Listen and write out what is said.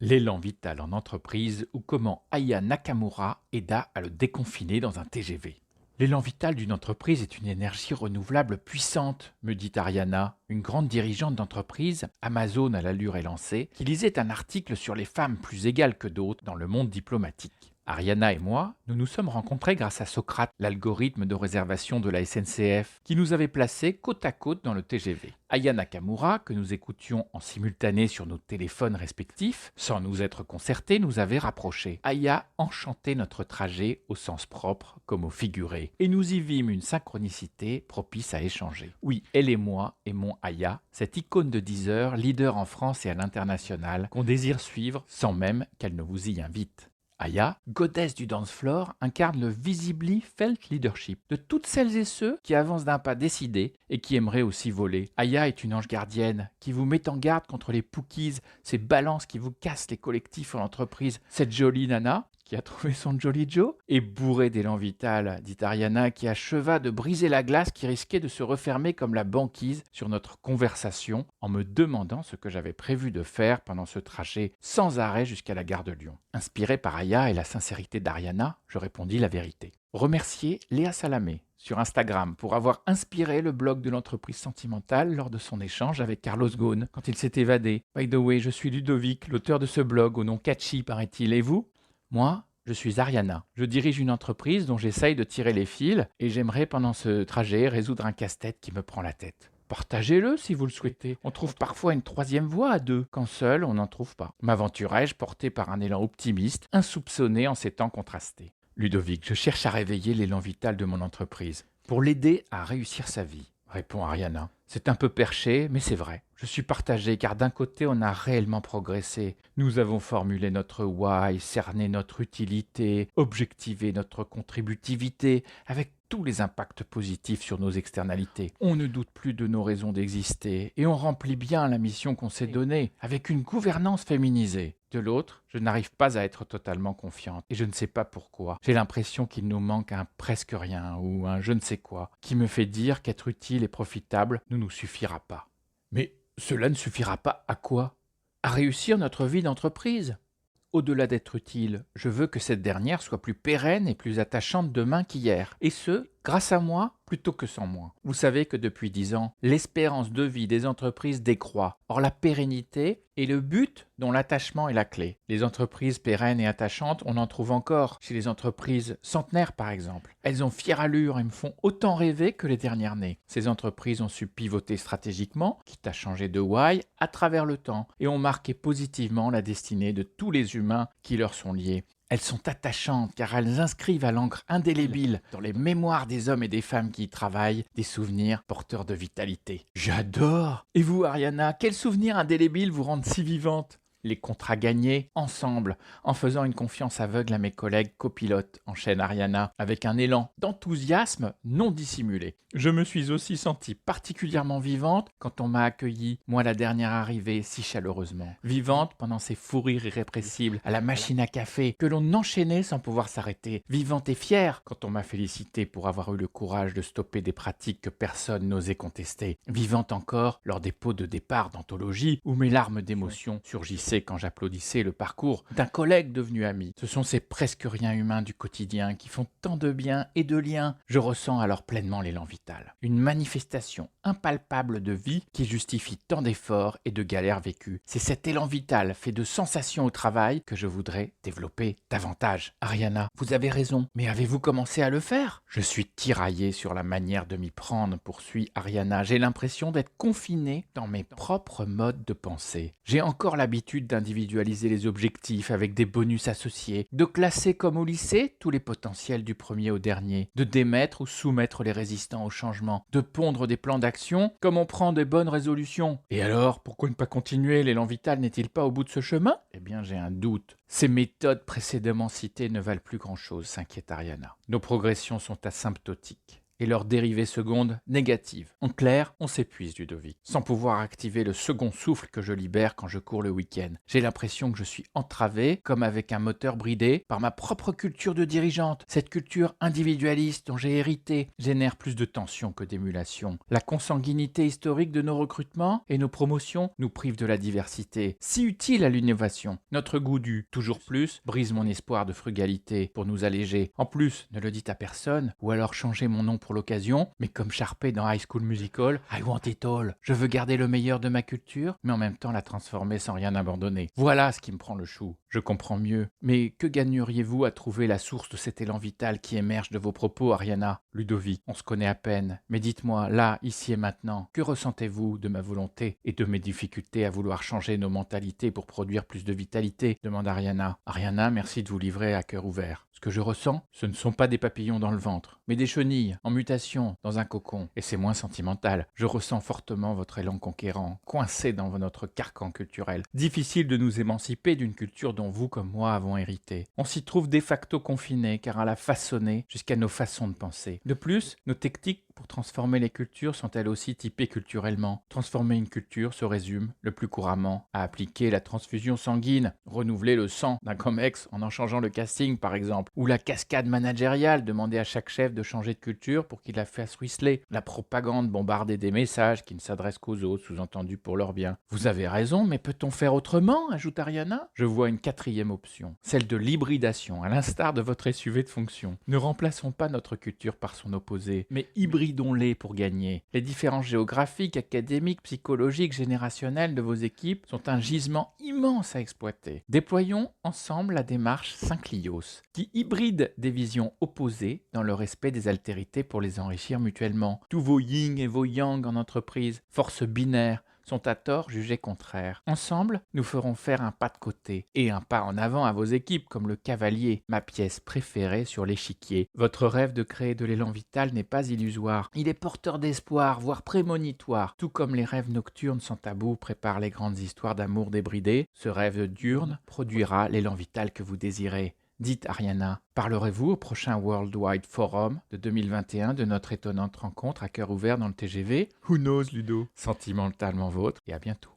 L'élan vital en entreprise ou comment Aya Nakamura aida à le déconfiner dans un TGV. L'élan vital d'une entreprise est une énergie renouvelable puissante, me dit Ariana, une grande dirigeante d'entreprise, Amazon à l'allure élancée, qui lisait un article sur les femmes plus égales que d'autres dans le monde diplomatique. Ariana et moi, nous nous sommes rencontrés grâce à Socrate, l'algorithme de réservation de la SNCF, qui nous avait placés côte à côte dans le TGV. Aya Nakamura, que nous écoutions en simultané sur nos téléphones respectifs, sans nous être concertés, nous avait rapprochés. Aya enchantait notre trajet au sens propre comme au figuré, et nous y vîmes une synchronicité propice à échanger. Oui, elle et moi aimons Aya, cette icône de Deezer, leader en France et à l'international, qu'on désire suivre sans même qu'elle ne vous y invite. Aya, goddess du dance floor, incarne le visibly felt leadership de toutes celles et ceux qui avancent d'un pas décidé et qui aimeraient aussi voler. Aya est une ange gardienne qui vous met en garde contre les pookies, ces balances qui vous cassent les collectifs en entreprise. Cette jolie nana, qui a trouvé son Jolly Joe, est bourrée d'élan vital, dit Ariana, qui acheva de briser la glace qui risquait de se refermer comme la banquise sur notre conversation en me demandant ce que j'avais prévu de faire pendant ce trajet sans arrêt jusqu'à la gare de Lyon. Inspiré par Aya et la sincérité d'Ariana, je répondis la vérité. Remercier Léa Salamé sur Instagram pour avoir inspiré le blog de l'entreprise sentimentale lors de son échange avec Carlos Ghosn quand il s'est évadé. By the way, je suis Ludovic, l'auteur de ce blog au nom catchy paraît-il, et vous ? Moi, je suis Ariana. Je dirige une entreprise dont j'essaye de tirer les fils et j'aimerais pendant ce trajet résoudre un casse-tête qui me prend la tête. Partagez-le si vous le souhaitez. On trouve parfois une troisième voie à deux, quand seul on n'en trouve pas. M'aventurais-je porté par un élan optimiste, insoupçonné en ces temps contrastés. Ludovic, je cherche à réveiller l'élan vital de mon entreprise pour l'aider à réussir sa vie, répond Ariana. C'est un peu perché, mais c'est vrai. Je suis partagé car d'un côté, on a réellement progressé. Nous avons formulé notre why, cerné notre utilité, objectivé notre contributivité, avec tous les impacts positifs sur nos externalités. On ne doute plus de nos raisons d'exister et on remplit bien la mission qu'on s'est donnée, avec une gouvernance féminisée. De l'autre, je n'arrive pas à être totalement confiante et je ne sais pas pourquoi. J'ai l'impression qu'il nous manque un presque rien ou un je ne sais quoi qui me fait dire qu'être utile et profitable ne nous suffira pas. Mais cela ne suffira pas à quoi ? À réussir notre vie d'entreprise. Au-delà d'être utile, je veux que cette dernière soit plus pérenne et plus attachante demain qu'hier. Et ce, grâce à moi plutôt que sans moi. Vous savez que depuis 10 ans, l'espérance de vie des entreprises décroît. Or, la pérennité est le but dont l'attachement est la clé. Les entreprises pérennes et attachantes, on en trouve encore chez les entreprises centenaires par exemple. Elles ont fière allure et me font autant rêver que les dernières nées. Ces entreprises ont su pivoter stratégiquement, quitte à changer de why, à travers le temps, et ont marqué positivement la destinée de tous les humains qui leur sont liés. Elles sont attachantes car elles inscrivent à l'encre indélébile dans les mémoires des hommes et des femmes qui y travaillent des souvenirs porteurs de vitalité. J'adore. Et vous, Ariana, quels souvenirs indélébiles vous rendent si vivante ? Les contrats gagnés, ensemble, en faisant une confiance aveugle à mes collègues copilotes, enchaîne Ariana, avec un élan d'enthousiasme non dissimulé. Je me suis aussi sentie particulièrement vivante quand on m'a accueillie, moi la dernière arrivée, si chaleureusement. Vivante pendant ces fous rires irrépressibles à la machine à café que l'on enchaînait sans pouvoir s'arrêter. Vivante et fière quand on m'a félicité pour avoir eu le courage de stopper des pratiques que personne n'osait contester. Vivante encore lors des pots de départ d'anthologie où mes larmes d'émotion surgissaient quand j'applaudissais le parcours d'un collègue devenu ami. Ce sont ces presque rien humains du quotidien qui font tant de bien et de liens. Je ressens alors pleinement l'élan vital. Une manifestation impalpable de vie qui justifie tant d'efforts et de galères vécues. C'est cet élan vital fait de sensations au travail que je voudrais développer davantage. Ariana, vous avez raison, mais avez-vous commencé à le faire ? Je suis tiraillé sur la manière de m'y prendre, poursuit Ariana. J'ai l'impression d'être confiné dans mes propres modes de pensée. J'ai encore l'habitude d'individualiser les objectifs avec des bonus associés, de classer comme au lycée tous les potentiels du premier au dernier, de démettre ou soumettre les résistants au changement, de pondre des plans d'action comme on prend des bonnes résolutions. Et alors, pourquoi ne pas continuer ? L'élan vital n'est-il pas au bout de ce chemin ? Eh bien, j'ai un doute. Ces méthodes précédemment citées ne valent plus grand-chose, s'inquiète Ariana. Nos progressions sont asymptotiques. et leur dérivée seconde négative. En clair, on s'épuise, Ludovic, sans pouvoir activer le second souffle que je libère quand je cours le week-end. J'ai l'impression que je suis entravé, comme avec un moteur bridé, par ma propre culture de dirigeante. Cette culture individualiste dont j'ai hérité génère plus de tension que d'émulation. La consanguinité historique de nos recrutements et nos promotions nous prive de la diversité, si utile à l'innovation. Notre goût du toujours plus brise mon espoir de frugalité pour nous alléger. En plus, ne le dites à personne, ou alors changez mon nom pour l'occasion, mais comme Sharpay dans High School Musical, I want it all. Je veux garder le meilleur de ma culture, mais en même temps la transformer sans rien abandonner. Voilà ce qui me prend le chou. Je comprends mieux. Mais que gagneriez-vous à trouver la source de cet élan vital qui émerge de vos propos, Ariana? Ludovic, on se connaît à peine, mais dites-moi, là, ici et maintenant, que ressentez-vous de ma volonté et de mes difficultés à vouloir changer nos mentalités pour produire plus de vitalité? Demande Ariana. Ariana, merci de vous livrer à cœur ouvert. Ce que je ressens, ce ne sont pas des papillons dans le ventre, mais des chenilles en mutation dans un cocon. Et c'est moins sentimental. Je ressens fortement votre élan conquérant, coincé dans notre carcan culturel. Difficile de nous émanciper d'une culture dont vous comme moi avons hérité. On s'y trouve de facto confiné car elle a façonné jusqu'à nos façons de penser. De plus, nos techniques pour transformer les cultures sont elles aussi typées culturellement. Transformer une culture se résume, le plus couramment, à appliquer la transfusion sanguine, renouveler le sang d'un COMEX en changeant le casting par exemple, ou la cascade managériale, demander à chaque chef de changer de culture pour qu'il la fasse ruisseler, la propagande, bombarder des messages qui ne s'adressent qu'aux autres, sous-entendus pour leur bien. Vous avez raison, mais peut-on faire autrement, ajoute Ariana. Je vois une quatrième option, celle de l'hybridation, à l'instar de votre SUV de fonction. Ne remplaçons pas notre culture par son opposé, mais hybridons-les pour gagner. Les différences géographiques, académiques, psychologiques, générationnelles de vos équipes sont un gisement immense à exploiter. Déployons ensemble la démarche Synclios, qui hybride des visions opposées dans le respect des altérités pour les enrichir mutuellement. Tous vos yin et vos yang en entreprise, forces binaires, sont à tort jugés contraires. Ensemble, nous ferons faire un pas de côté et un pas en avant à vos équipes comme le cavalier, ma pièce préférée sur l'échiquier. Votre rêve de créer de l'élan vital n'est pas illusoire. Il est porteur d'espoir, voire prémonitoire. Tout comme les rêves nocturnes sans tabou préparent les grandes histoires d'amour débridées, ce rêve diurne produira l'élan vital que vous désirez. Dites Ariana, parlerez-vous au prochain World Wide Forum de 2021 de notre étonnante rencontre à cœur ouvert dans le TGV? Who knows, Ludo? Sentimentalement vôtre et à bientôt.